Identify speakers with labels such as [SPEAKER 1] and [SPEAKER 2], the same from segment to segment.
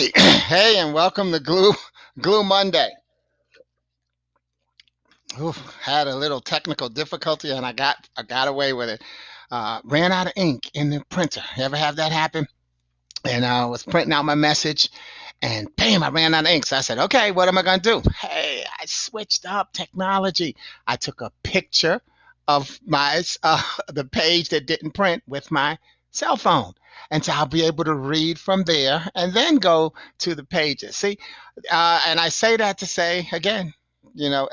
[SPEAKER 1] Hey, hey, and welcome to Glue Monday. Oof, had a little technical difficulty, and I got away with it. Ran out of ink in the printer. You ever have that happen? And I was printing out my message, and bam, I ran out of ink. So I said, okay, what am I gonna do? Hey, I switched up technology. I took a picture of my the page that didn't print with my cell phone, and so I'll be able to read from there and then go to the pages. See, and I say that to say again,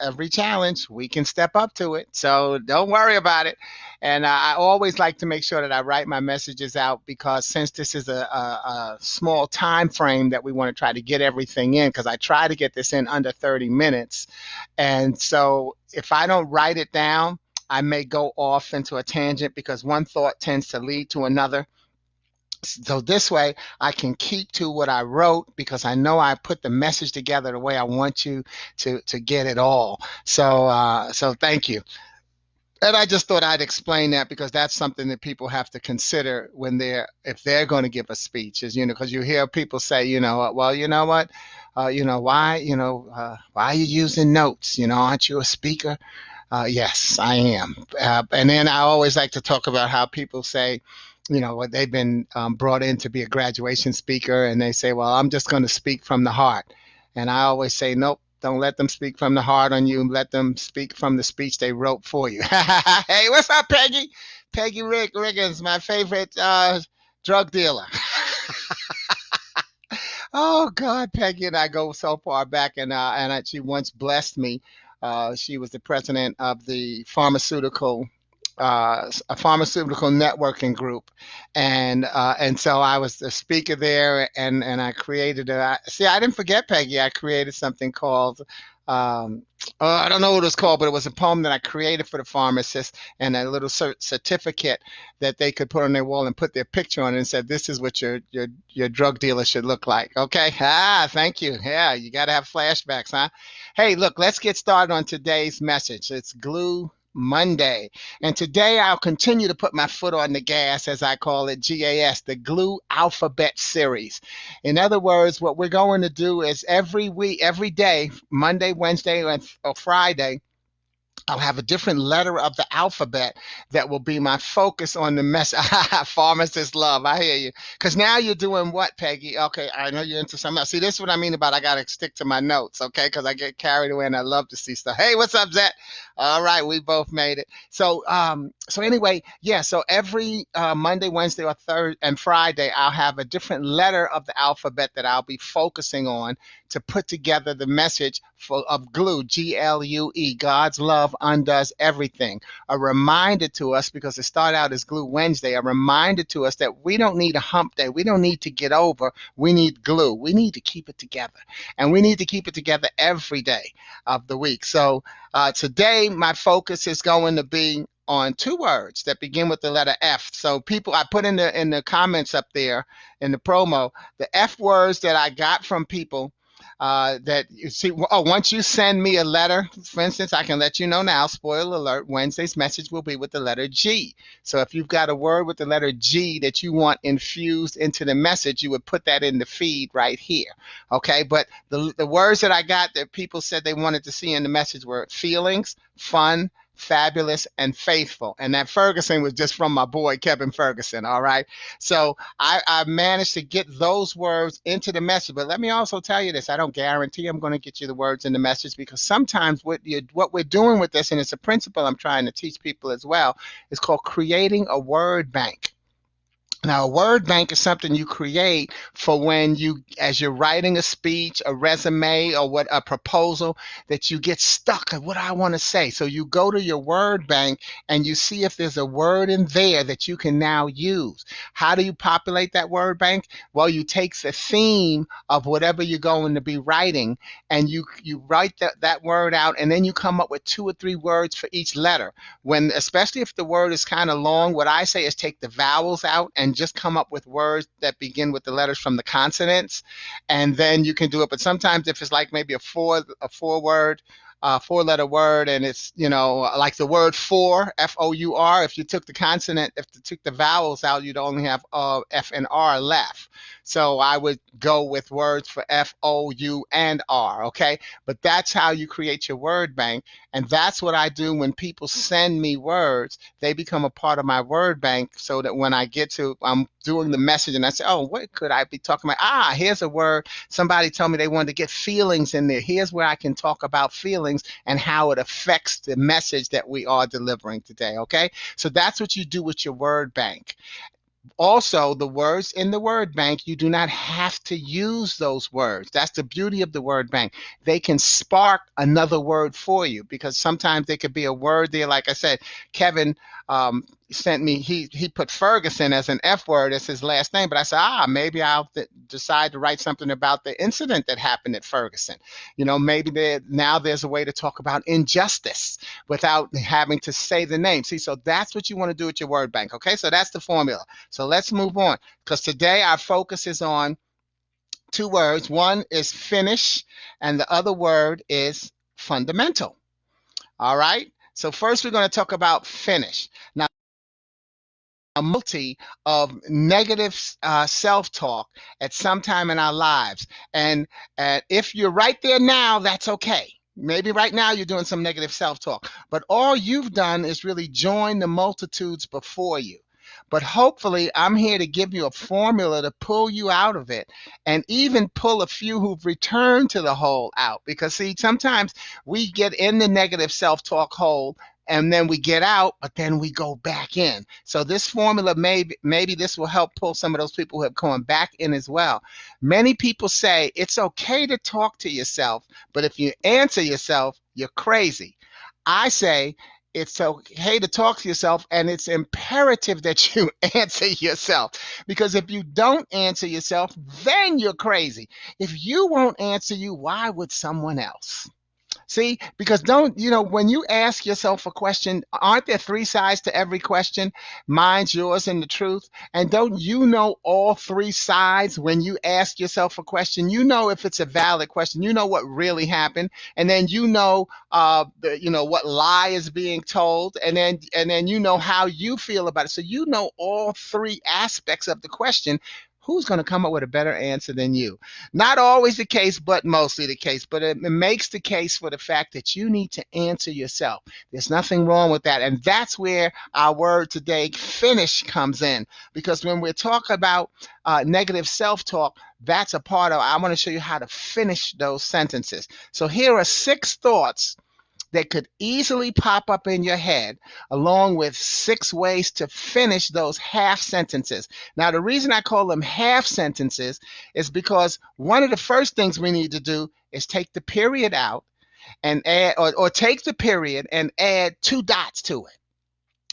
[SPEAKER 1] every challenge we can step up to it. So don't worry about it. And I always like to make sure that I write my messages out because since this is a small time frame that we want to try to get everything in, because I try to get this in under 30 minutes. And so if I don't write it down, I may go off into a tangent because one thought tends to lead to another. So this way I can keep to what I wrote because I know I put the message together the way I want you to get it all. So thank you. And I just thought I'd explain that because that's something that people have to consider when if they're going to give a speech, is because you hear people say, well, you know what, why are you using notes? Aren't you a speaker? Yes, I am. And then I always like to talk about how people say, what they've been brought in to be a graduation speaker, and they say, well, I'm just going to speak from the heart. And I always say, nope, don't let them speak from the heart on you. Let them speak from the speech they wrote for you. Hey, what's up, Peggy? Peggy Riggins, my favorite drug dealer. Oh God, Peggy and I go so far back, and she once blessed me. She was the president of the a pharmaceutical networking group, and so I was the speaker there, and I created see, I didn't forget Peggy. I created something called. Um, I don't know what it was called, but it was a poem that I created for the pharmacist and a little certificate that they could put on their wall and put their picture on it and said, "This is what your drug dealer should look like." Okay. Thank you. Yeah, you got to have flashbacks, huh? Hey, look, let's get started on today's message. It's Glue Monday. And today I'll continue to put my foot on the gas, as I call it, GAS, the Glue Alphabet Series. In other words, what we're going to do is every week, every day, Monday, Wednesday, or Friday, I'll have a different letter of the alphabet that will be my focus on the mess. Pharmacist love, I hear you. Because now you're doing what, Peggy? Okay, I know you're into something else. See, this is what I mean about I got to stick to my notes, okay? Because I get carried away and I love to see stuff. Hey, what's up, Zet? All right, we both made it. So anyway, yeah. So every Monday, Wednesday, or third and Friday, I'll have a different letter of the alphabet that I'll be focusing on to put together the message of glue, GLUE, God's love undoes everything. A reminder to us, because it started out as Glue Wednesday, a reminder to us that we don't need a hump day. We don't need to get over. We need glue. We need to keep it together. And we need to keep it together every day of the week. So today, my focus is going to be on two words that begin with the letter F. So people, I put in the comments up there in the promo, the F words that I got from people that you see. Oh, once you send me a letter, for instance, I can let you know now. Spoiler alert: Wednesday's message will be with the letter G. So if you've got a word with the letter G that you want infused into the message, you would put that in the feed right here. Okay, but the words that I got that people said they wanted to see in the message were feelings, fun, fabulous, and faithful. And that Ferguson was just from my boy Kevin Ferguson. All right. So I managed to get those words into the message. But let me also tell you this: I don't guarantee I'm going to get you the words in the message, because sometimes what we're doing with this, and it's a principle I'm trying to teach people as well, is called creating a word bank. Now, a word bank is something you create for when as you're writing a speech, a resume, or a proposal, that you get stuck at what I want to say. So you go to your word bank and you see if there's a word in there that you can now use. How do you populate that word bank? Well, you take the theme of whatever you're going to be writing, and you write that word out, and then you come up with two or three words for each letter. Especially if the word is kind of long, what I say is take the vowels out and just come up with words that begin with the letters from the consonants, and then you can do it. But sometimes if it's like maybe a four letter word, and it's like the word FOUR. If you took the vowels out, you'd only have F and R left. So I would go with words for F, O, U, and R, okay? But that's how you create your word bank. And that's what I do when people send me words. They become a part of my word bank so that when I get to, I'm doing the message and I say, oh, what could I be talking about? Ah, here's a word. Somebody told me they wanted to get feelings in there. Here's where I can talk about feelings and how it affects the message that we are delivering today, okay? So that's what you do with your word bank. Also, the words in the word bank, you do not have to use those words. That's the beauty of the word bank. They can spark another word for you because sometimes there could be a word there. Like I said, Kevin sent me, he put Ferguson as an F word as his last name, but I said, maybe I'll decide to write something about the incident that happened at Ferguson. Maybe now there's a way to talk about injustice without having to say the name. See, so that's what you want to do with your word bank. Okay, so that's the formula. So let's move on because today our focus is on two words. One is finish, and the other word is fundamental. All right. So first, we're going to talk about finish. Now, a multi of negative self-talk at some time in our lives, and if you're right there now, that's okay. Maybe right now you're doing some negative self-talk, but all you've done is really join the multitudes before you. But hopefully, I'm here to give you a formula to pull you out of it and even pull a few who've returned to the hole out. Because, see, sometimes we get in the negative self-talk hole and then we get out, but then we go back in. So this formula, maybe this will help pull some of those people who have gone back in as well. Many people say it's okay to talk to yourself, but if you answer yourself, you're crazy. I say it's okay to talk to yourself, and it's imperative that you answer yourself. Because if you don't answer yourself, then you're crazy. If you won't answer you, why would someone else? See, because when you ask yourself a question, aren't there three sides to every question? Mine's, yours, and the truth. And don't you know all three sides when you ask yourself a question? You know if it's a valid question. You know what really happened, and then what lie is being told, and then you know how you feel about it. So you know all three aspects of the question. Who's going to come up with a better answer than you? Not always the case, but mostly the case. But it makes the case for the fact that you need to answer yourself. There's nothing wrong with that. And that's where our word today, finish, comes in. Because when we're talking about negative self-talk, that's a part of, I want to show you how to finish those sentences. So here are 6 thoughts that could easily pop up in your head, along with 6 ways to finish those half sentences. Now, the reason I call them half sentences is because one of the first things we need to do is take the period out and add, or take the period and add 2 dots to it.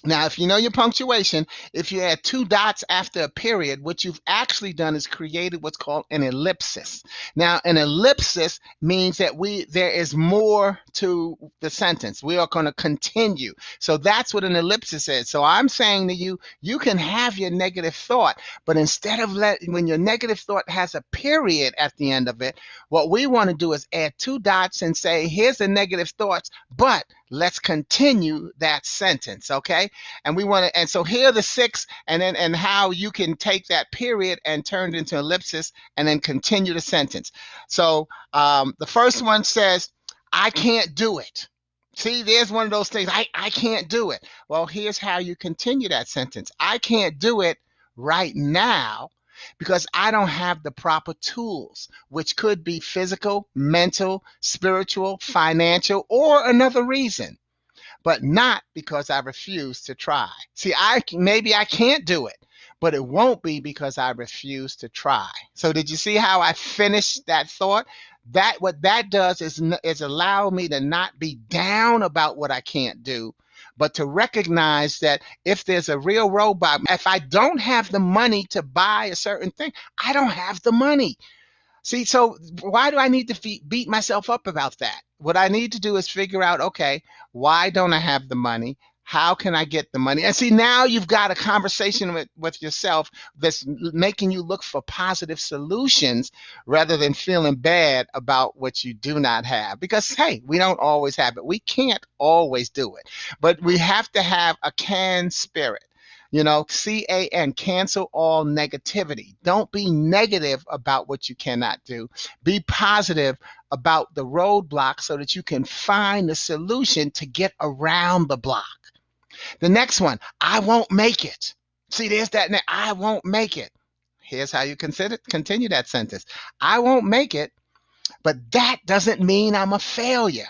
[SPEAKER 1] Now, if you know your punctuation, if you add 2 dots after a period, what you've actually done is created what's called an ellipsis. Now, an ellipsis means that there is more to the sentence. We are going to continue. So that's what an ellipsis is. So I'm saying to you, you can have your negative thought, but instead of when your negative thought has a period at the end of it, what we want to do is add 2 dots and say, here's the negative thoughts, but let's continue that sentence, okay? And so here are the 6, and how you can take that period and turn it into ellipsis and then continue the sentence. So the first one says, I can't do it. See, there's one of those things, I can't do it. Well, here's how you continue that sentence. I can't do it right now because I don't have the proper tools, which could be physical, mental, spiritual, financial, or another reason, but not because I refuse to try. See, maybe I can't do it, but it won't be because I refuse to try. So did you see how I finished that thought? What that does is allow me to not be down about what I can't do, but to recognize that if there's a real roadblock, if I don't have the money to buy a certain thing, I don't have the money. See, so why do I need to beat myself up about that? What I need to do is figure out, okay, why don't I have the money? How can I get the money? And see, now you've got a conversation with yourself that's making you look for positive solutions rather than feeling bad about what you do not have. Because, hey, we don't always have it. We can't always do it. But we have to have a can spirit. CAN, cancel all negativity. Don't be negative about what you cannot do. Be positive about the roadblock so that you can find the solution to get around the block. The next one, I won't make it. See, there's that. I won't make it. Here's how you continue that sentence. I won't make it, but that doesn't mean I'm a failure.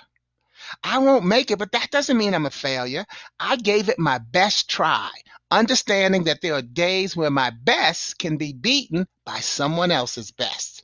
[SPEAKER 1] I won't make it, but that doesn't mean I'm a failure. I gave it my best try, understanding that there are days where my best can be beaten by someone else's best.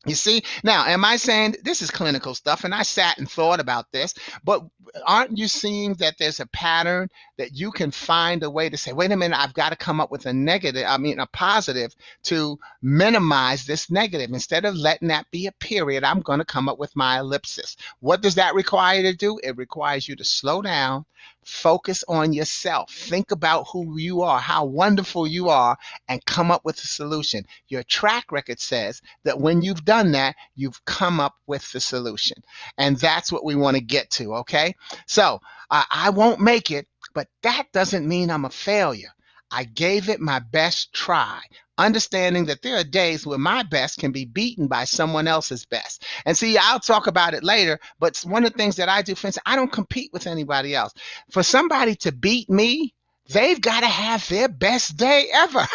[SPEAKER 1] You see, now, am I saying this is clinical stuff? And I sat and thought about this, but aren't you seeing that there's a pattern that you can find a way to say, wait a minute, I've got to come up with a positive to minimize this negative. Instead of letting that be a period, I'm going to come up with my ellipsis. What does that require you to do? It requires you to slow down, focus on yourself, think about who you are, how wonderful you are, and come up with a solution. Your track record says that when you've done that, you've come up with the solution. And that's what we want to get to, okay? So I won't make it, but that doesn't mean I'm a failure. I gave it my best try, understanding that there are days where my best can be beaten by someone else's best. And see, I'll talk about it later, but one of the things that I do, for instance, I don't compete with anybody else. For somebody to beat me, they've got to have their best day ever.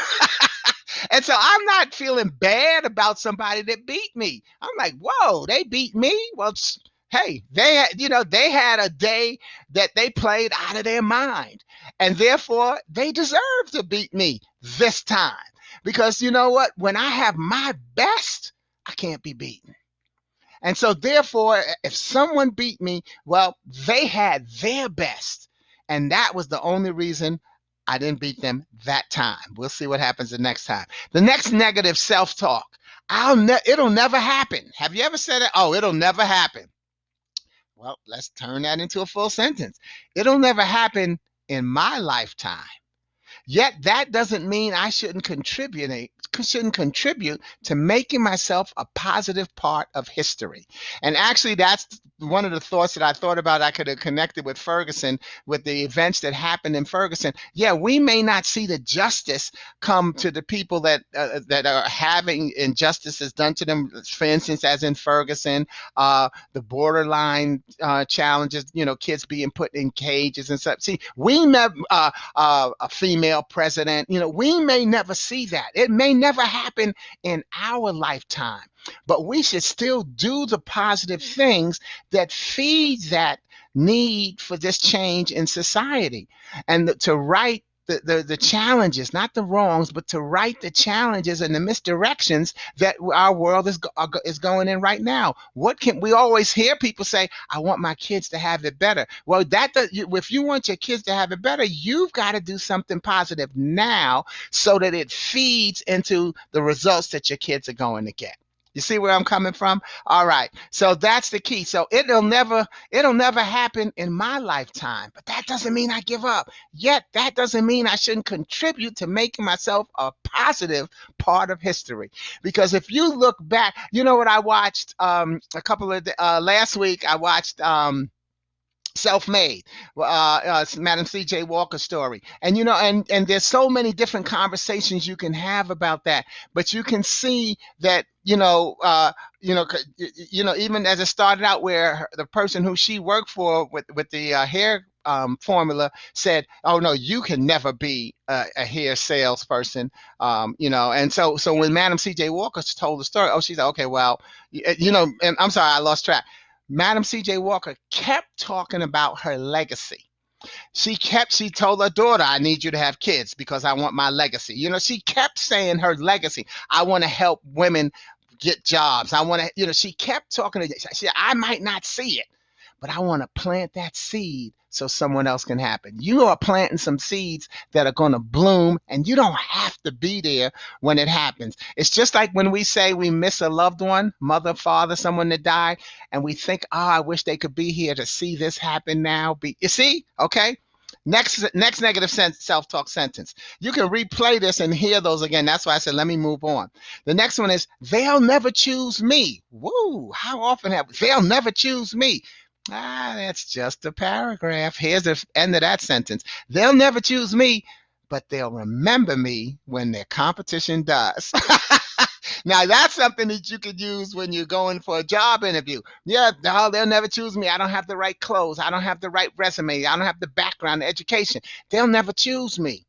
[SPEAKER 1] And so I'm not feeling bad about somebody that beat me. I'm like, whoa, they beat me? Well, hey, they had a day that they played out of their mind. And therefore, they deserve to beat me this time. Because you know what? When I have my best, I can't be beaten. And so therefore, if someone beat me, well, they had their best. And that was the only reason I didn't beat them that time. We'll see what happens the next time. The next negative, self-talk. It'll never happen. Have you ever said it? Oh, it'll never happen. Well, let's turn that into a full sentence. It'll never happen in my lifetime. Yet that doesn't mean I shouldn't contribute to making myself a positive part of history. And actually, that's one of the thoughts that I thought about. I could have connected with Ferguson, with the events that happened in Ferguson. Yeah, we may not see the justice come to the people that are having injustices done to them. For instance, as in Ferguson, the borderline challenges, kids being put in cages and stuff. See, we never a female president. We may never see that. It may never happen in our lifetime, but we should still do the positive things that feed that need for this change in society, and to right the challenges, not the wrongs, but to right the challenges and the misdirections that our world is going in right now. We always hear people say, I want my kids to have it better. Well, if you want your kids to have it better, you've got to do something positive now so that it feeds into the results that your kids are going to get. You see where I'm coming from? All right. So that's the key. So it'll never happen in my lifetime, but that doesn't mean I give up. Yet that doesn't mean I shouldn't contribute to making myself a positive part of history. Because if you look back, you know what I watched last week, I watched Self-Made, Madam C.J. Walker's story, and and there's so many different conversations you can have about that, but you can see that even as it started out, where the person who she worked for with the hair formula said, "Oh no, you can never be a hair salesperson," and so when Madam C.J. Walker told the story, oh, she said, okay, well, and I'm sorry, I lost track. Madam C.J. Walker kept talking about her legacy. She told her daughter, I need you to have kids because I want my legacy. She kept saying her legacy. I want to help women get jobs. I want to, she kept talking to, she said, I might not see it, but I want to plant that seed so someone else can happen. You are planting some seeds that are going to bloom, and you don't have to be there when it happens. It's just like when we say we miss a loved one, mother, father, someone that died, and we think, oh, I wish they could be here to see this happen now. You see? Okay. Next negative self-talk sentence. You can replay this and hear those again. That's why I said, let me move on. The next one is, they'll never choose me. Woo, how often they'll never choose me. That's just a paragraph. Here's the end of that sentence. They'll never choose me but they'll remember me when their competition does. Now that's something that you could use when you're going for a job interview. Yeah, no, they'll never choose me. I don't have the right clothes. I don't have the right resume. I don't have the background, the education. They'll never choose me,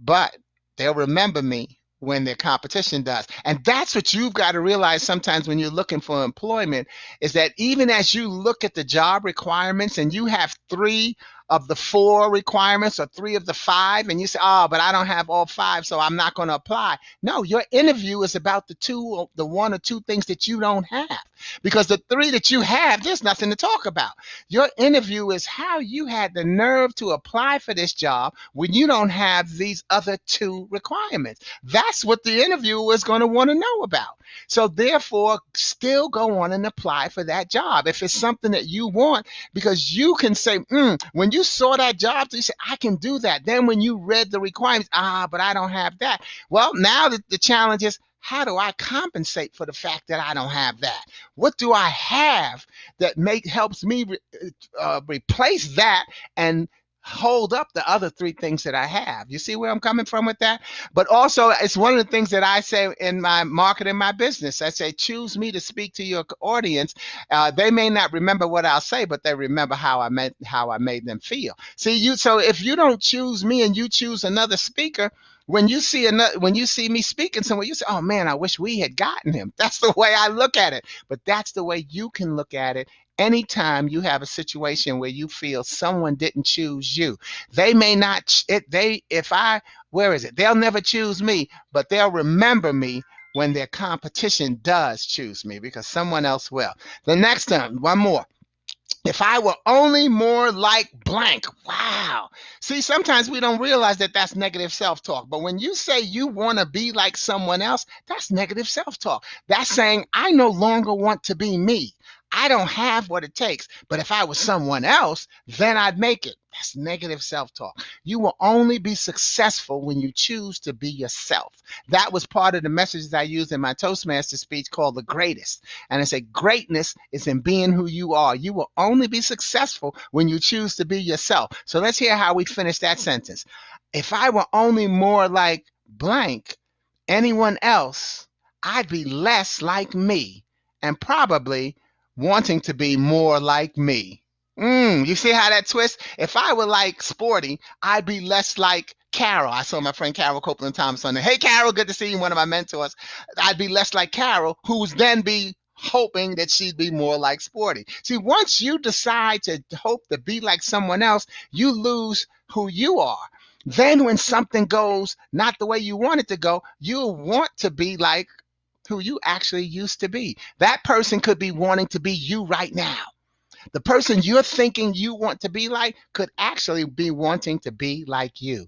[SPEAKER 1] but they'll remember me when their competition does. And that's what you've got to realize sometimes when you're looking for employment, is that even as you look at the job requirements and you have 3 of the 4 requirements or 3 of the 5, and you say, oh, but I don't have all 5, so I'm not going to apply. No, your interview is about the 1 or 2 things that you don't have, because the 3 that you have, there's nothing to talk about. Your interview is how you had the nerve to apply for this job when you don't have these other 2 requirements. That's what the interviewer is going to want to know about. So therefore, still go on and apply for that job if it's something that you want, because you can say, when you saw that job, you said, I can do that. Then when you read the requirements, but I don't have that. Well, now the challenge is, how do I compensate for the fact that I don't have that? What do I have that helps me replace that and hold up the other 3 things that I have? You see where I'm coming from with that? But also, it's one of the things that I say in my marketing, my business. I say, choose me to speak to your audience. They may not remember what I'll say, but they remember how I made them feel. So if you don't choose me and you choose another speaker, when you see me speaking somewhere, you say, oh man, I wish we had gotten him. That's the way I look at it. But that's the way you can look at it anytime you have a situation where you feel someone didn't choose you. They may not, where is it? They'll never choose me, but they'll remember me when their competition does choose me, because someone else will. The next one more. If I were only more like blank. Wow. See, sometimes we don't realize that that's negative self-talk. But when you say you want to be like someone else, that's negative self-talk. That's saying, I no longer want to be me. I don't have what it takes. But if I was someone else, then I'd make it. That's negative self-talk. You will only be successful when you choose to be yourself. That was part of the messages I used in my Toastmaster speech called The Greatest. And I say, greatness is in being who you are. You will only be successful when you choose to be yourself. So let's hear how we finish that sentence. If I were only more like blank, anyone else, I'd be less like me and probably wanting to be more like me. You see how that twists? If I were like Sporty, I'd be less like Carol. I saw my friend Carol Copeland Thomas on there. Hey, Carol, good to see you, one of my mentors. I'd be less like Carol, who's then be hoping that she'd be more like Sporty. See, once you decide to hope to be like someone else, you lose who you are. Then when something goes not the way you want it to go, you'll want to be like who you actually used to be. That person could be wanting to be you right now. The person you're thinking you want to be like could actually be wanting to be like you.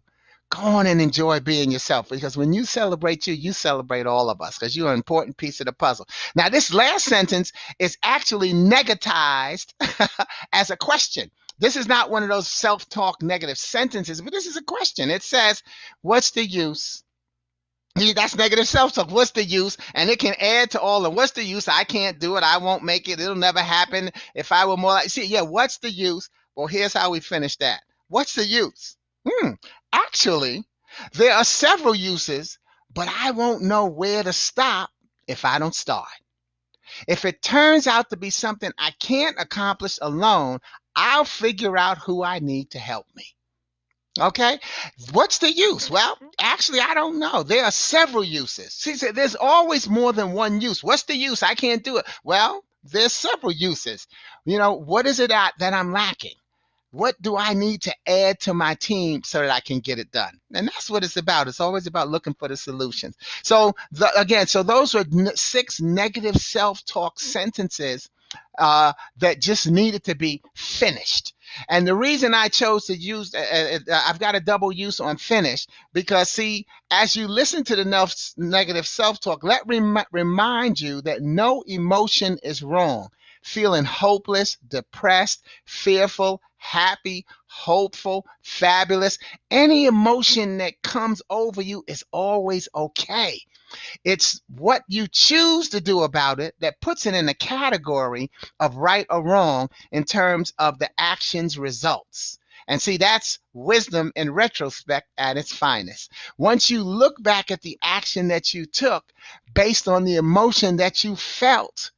[SPEAKER 1] Go on and enjoy being yourself, because when you celebrate you, you celebrate all of us, because you're an important piece of the puzzle. Now, this last sentence is actually negatized as a question. This is not one of those self-talk negative sentences, but this is a question. It says, what's the use? That's negative self-talk. What's the use? And it can add to all of what's the use? I can't do it. I won't make it. It'll never happen. If I were more like, what's the use? Well, here's how we finish that. What's the use? Actually, there are several uses, but I won't know where to stop if I don't start. If it turns out to be something I can't accomplish alone, I'll figure out who I need to help me. Okay, what's the use? Well, actually, I don't know. There are several uses. See, there's always more than one use. What's the use? I can't do it. Well, there's several uses. What is it that I'm lacking? What do I need to add to my team so that I can get it done? And that's what it's about. It's always about looking for the solutions. So those are 6 negative self-talk sentences that just needed to be finished. And the reason I chose to use, I've got a double use on finish, because see, as you listen to the negative self-talk, let remind you that no emotion is wrong. Feeling hopeless, depressed, fearful, happy, hopeful, fabulous, any emotion that comes over you is always okay. It's what you choose to do about it that puts it in the category of right or wrong in terms of the action's results. And see, that's wisdom in retrospect at its finest. Once you look back at the action that you took based on the emotion that you felt,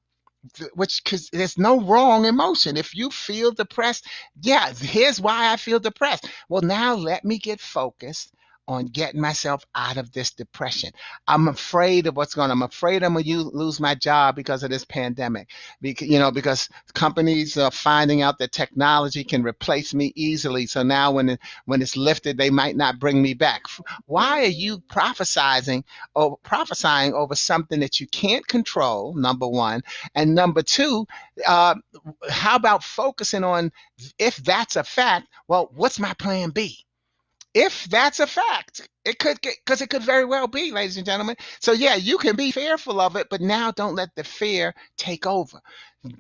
[SPEAKER 1] which, because there's no wrong emotion. If you feel depressed, yeah, here's why I feel depressed. Well, now let me get focused on getting myself out of this depression. I'm afraid of what's going on. I'm afraid I'm going to lose my job because of this pandemic. Because companies are finding out that technology can replace me easily. So now when it's lifted, they might not bring me back. Why are you prophesying over something that you can't control? Number one. And number two, uh, how about focusing on, if that's a fact, well, what's my plan B? If that's a fact, it could get, because it could very well be, ladies and gentlemen. So yeah, you can be fearful of it, but now don't let the fear take over.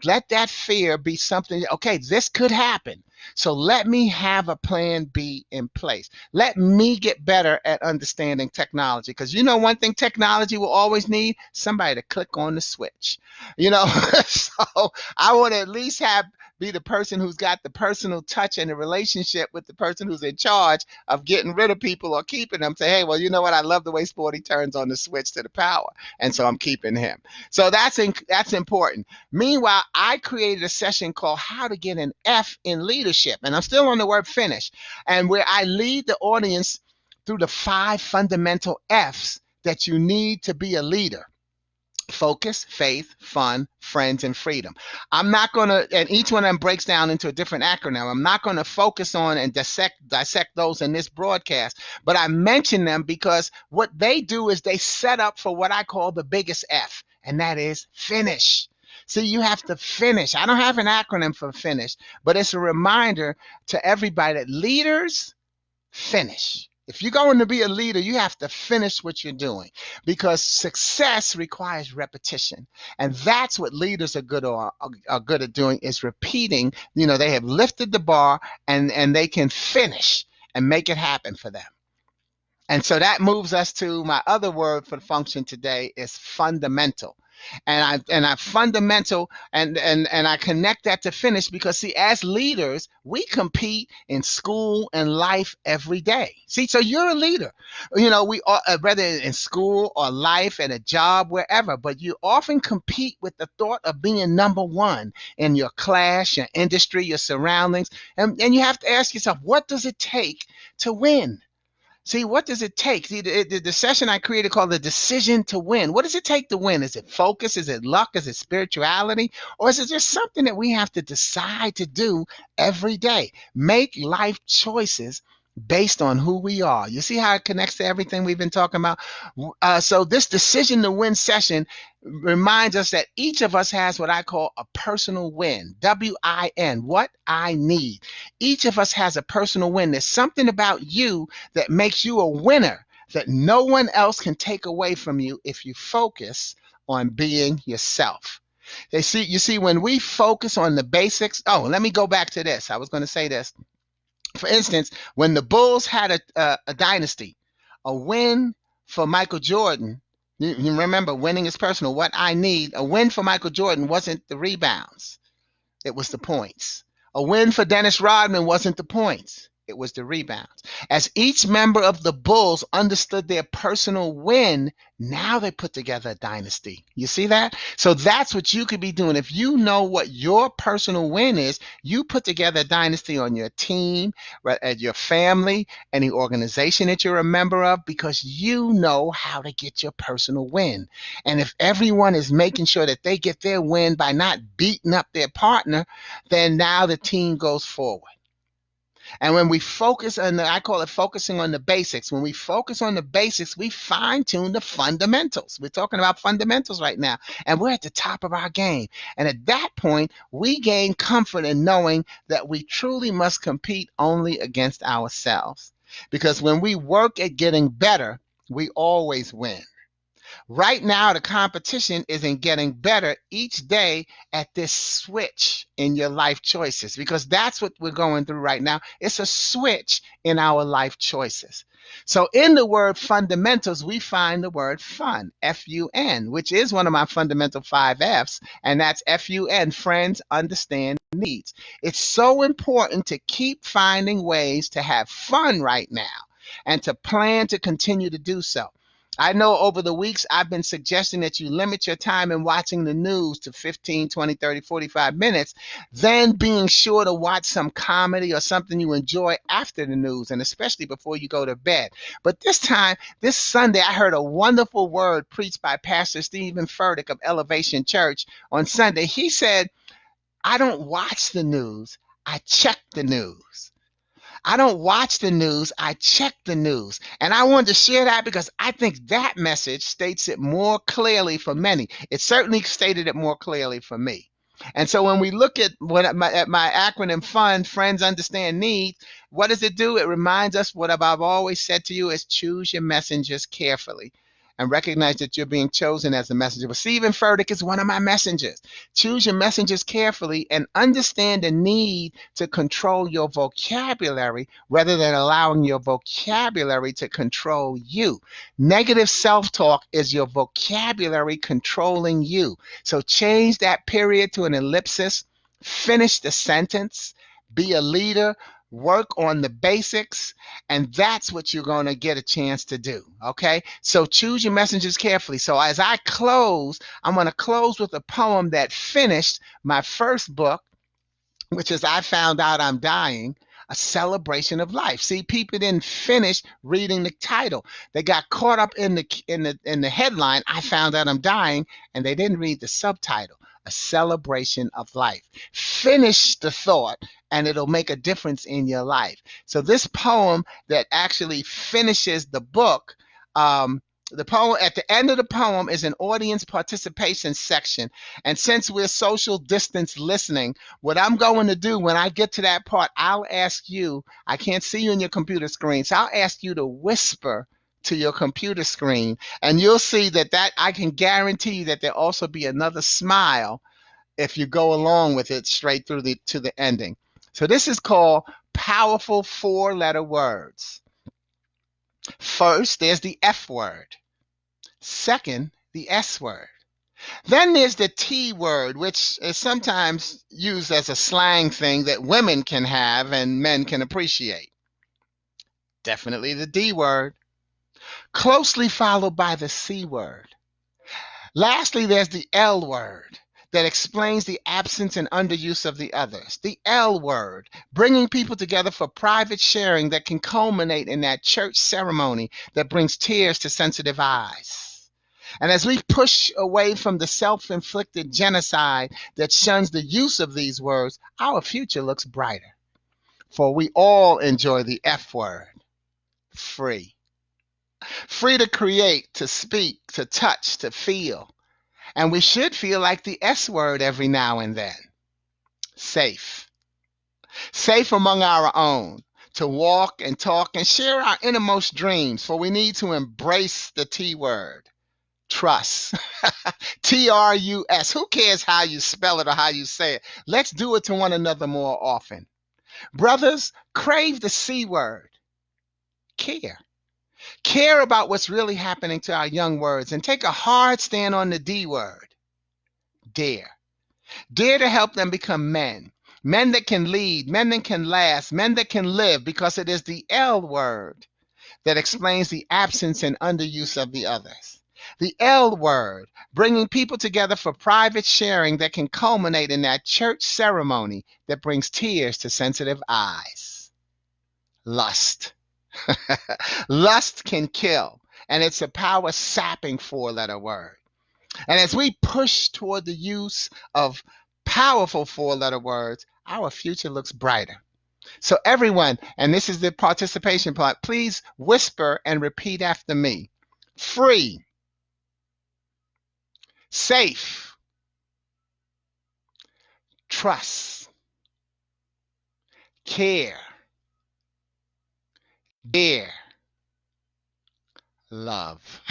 [SPEAKER 1] Let that fear be something, okay, this could happen. So let me have a plan B in place. Let me get better at understanding technology. Because you know one thing technology will always need? Somebody to click on the switch. You know, so I want to at least be the person who's got the personal touch and the relationship with the person who's in charge of getting rid of people or keeping them. Say, hey, well, you know what? I love the way Sporty turns on the switch to the power. And so I'm keeping him. So that's important. Meanwhile, I created a session called How to Get an F in Leadership. And I'm still on the word finish. And where I lead the audience through the 5 fundamental F's that you need to be a leader: focus, faith, fun, friends, and freedom. I'm not going to, and each one of them breaks down into a different acronym. I'm not going to focus on and dissect those in this broadcast, but I mention them because what they do is they set up for what I call the biggest F, and that is finish. See, you have to finish. I don't have an acronym for finish, but it's a reminder to everybody that leaders finish. If you're going to be a leader, you have to finish what you're doing, because success requires repetition. And that's what leaders are good at doing, is repeating. They have lifted the bar, and they can finish and make it happen for them. And so that moves us to my other word for the function today is fundamental. And I fundamental, and I connect that to finish, because see, as leaders, we compete in school and life every day. See, so you're a leader. We are, whether in school or life, at a job, wherever, but you often compete with the thought of being number one in your class, your industry, your surroundings. And you have to ask yourself, what does it take to win? See, what does it take? See, the session I created called The Decision to Win. What does it take to win? Is it focus? Is it luck? Is it spirituality? Or is it just something that we have to decide to do every day? Make life choices based on who we are. You see how it connects to everything we've been talking about? So this Decision to Win session reminds us that each of us has what I call a personal win. WIN, what I need. Each of us has a personal win. There's something about you that makes you a winner that no one else can take away from you if you focus on being yourself. You see, when we focus on the basics, let me go back to this. I was going to say this. For instance, when the Bulls had a dynasty, a win for Michael Jordan, you remember, winning is personal. What I need, a win for Michael Jordan wasn't the rebounds, it was the points. A win for Dennis Rodman wasn't the points, it was the rebounds. As each member of the Bulls understood their personal win, now they put together a dynasty. You see that? So that's what you could be doing. If you know what your personal win is, you put together a dynasty on your team, at your family, any organization that you're a member of, because you know how to get your personal win. And if everyone is making sure that they get their win by not beating up their partner, then now the team goes forward. And when we focus on I call it focusing on the basics. When we focus on the basics, we fine tune the fundamentals. We're talking about fundamentals right now, and we're at the top of our game. And at that point, we gain comfort in knowing that we truly must compete only against ourselves. Because when we work at getting better, we always win. Right now, the competition is in getting better each day at this switch in your life choices, because that's what we're going through right now. It's a switch in our life choices. So in the word fundamentals, we find the word fun, F-U-N, which is one of my fundamental 5 F's, and that's F-U-N, friends, understand, needs. It's so important to keep finding ways to have fun right now and to plan to continue to do so. I know over the weeks I've been suggesting that you limit your time in watching the news to 15, 20, 30, 45 minutes, then being sure to watch some comedy or something you enjoy after the news, and especially before you go to bed. But this time, this Sunday, I heard a wonderful word preached by Pastor Stephen Furtick of Elevation Church on Sunday. He said, I don't watch the news, I check the news. I don't watch the news, I check the news. And I wanted to share that because I think that message states it more clearly for many. It certainly stated it more clearly for me. And so when we look at my acronym FUN, Friends Understand Need, what does it do? It reminds us what I've always said to you is choose your messengers carefully and recognize that you're being chosen as a messenger. But Stephen Furtick is one of my messengers. Choose your messengers carefully and understand the need to control your vocabulary rather than allowing your vocabulary to control you. Negative self-talk is your vocabulary controlling you. So change that period to an ellipsis, finish the sentence, be a leader, work on the basics, and that's what you're going to get a chance to do. Okay, so choose your messengers carefully. So as I close, I'm going to close with a poem that finished my first book, which is I Found Out I'm Dying, a celebration of life. See, people didn't finish reading the title. They got caught up in the headline, I Found Out I'm Dying, and they didn't read the subtitle, a celebration of life. Finish the thought and it'll make a difference in your life. So this poem that actually finishes the book, the poem at the end of the poem is an audience participation section. And since we're social distance listening, what I'm going to do when I get to that part, I'll ask you, I can't see you in your computer screen, so I'll ask you to whisper to your computer screen, and you'll see that I can guarantee you that there'll also be another smile if you go along with it straight through to the ending. So this is called Powerful 4-Letter Words. First, there's the F word. Second, the S word. Then there's the T word, which is sometimes used as a slang thing that women can have and men can appreciate. Definitely the D word. Closely followed by the C word. Lastly, there's the L word that explains the absence and underuse of the others. The L word, bringing people together for private sharing that can culminate in that church ceremony that brings tears to sensitive eyes. And as we push away from the self-inflicted genocide that shuns the use of these words, our future looks brighter. For we all enjoy the F word, free. Free to create, to speak, to touch, to feel. And we should feel like the S word every now and then. Safe. Safe among our own. To walk and talk and share our innermost dreams, for we need to embrace the T word. Trust. Trus. Who cares how you spell it or how you say it? Let's do it to one another more often. Brothers, crave the C word. Care. Care about what's really happening to our young words and take a hard stand on the D word. Dare. Dare to help them become men. Men that can lead, men that can last, men that can live, because it is the L word that explains the absence and underuse of the others. The L word, bringing people together for private sharing that can culminate in that church ceremony that brings tears to sensitive eyes. Lust. Lust can kill, and it's a power sapping 4-letter word. And as we push toward the use of powerful 4-letter words, our future looks brighter. So everyone, and this is the participation part, please whisper and repeat after me. Free, safe, trust, care, dare, Love.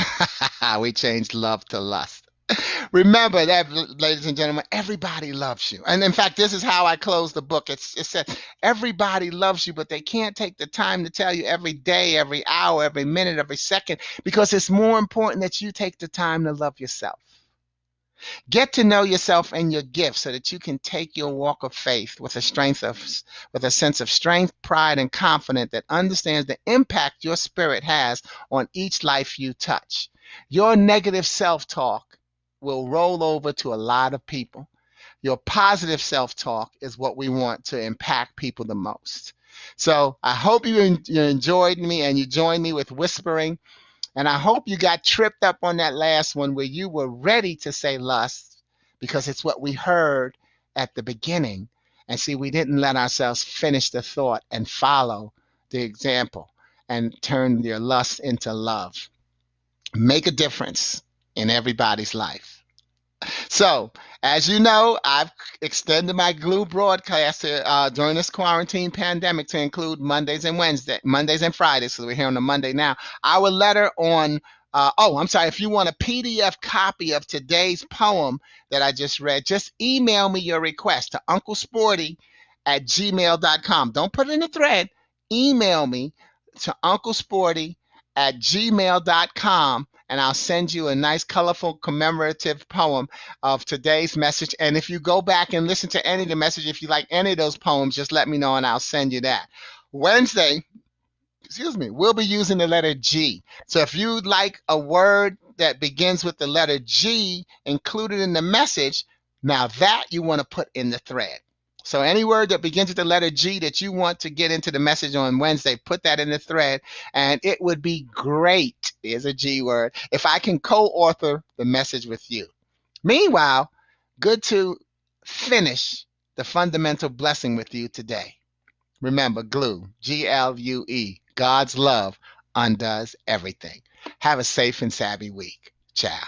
[SPEAKER 1] We changed love to lust. Remember that, ladies and gentlemen, everybody loves you. And in fact, this is how I close the book. It said, everybody loves you, but they can't take the time to tell you every day, every hour, every minute, every second, because it's more important that you take the time to love yourself. Get to know yourself and your gifts so that you can take your walk of faith with a sense of strength, pride, and confidence that understands the impact your spirit has on each life you touch. Your negative self-talk will roll over to a lot of people. Your positive self-talk is what we want to impact people the most. So I hope you enjoyed me and you joined me with whispering. And I hope you got tripped up on that last one where you were ready to say lust because it's what we heard at the beginning. And see, we didn't let ourselves finish the thought and follow the example and turn your lust into love. Make a difference in everybody's life. So, as you know, I've extended my glue broadcast during this quarantine pandemic to include Mondays and Fridays. So we're here on a Monday now. Our letter on, I'm sorry, if you want a PDF copy of today's poem that I just read, just email me your request to unclesporty@gmail.com. Don't put it in a thread. Email me to unclesporty@gmail.com and I'll send you a nice, colorful, commemorative poem of today's message. And if you go back and listen to any of the message, if you like any of those poems, just let me know and I'll send you that. Wednesday, we'll be using the letter G. So if you'd like a word that begins with the letter G included in the message, now that you want to put in the thread. So any word that begins with the letter G that you want to get into the message on Wednesday, put that in the thread. And it would be great, here's a G word, if I can co-author the message with you. Meanwhile, good to finish the fundamental blessing with you today. Remember, glue, Glue, God's love undoes everything. Have a safe and savvy week. Ciao.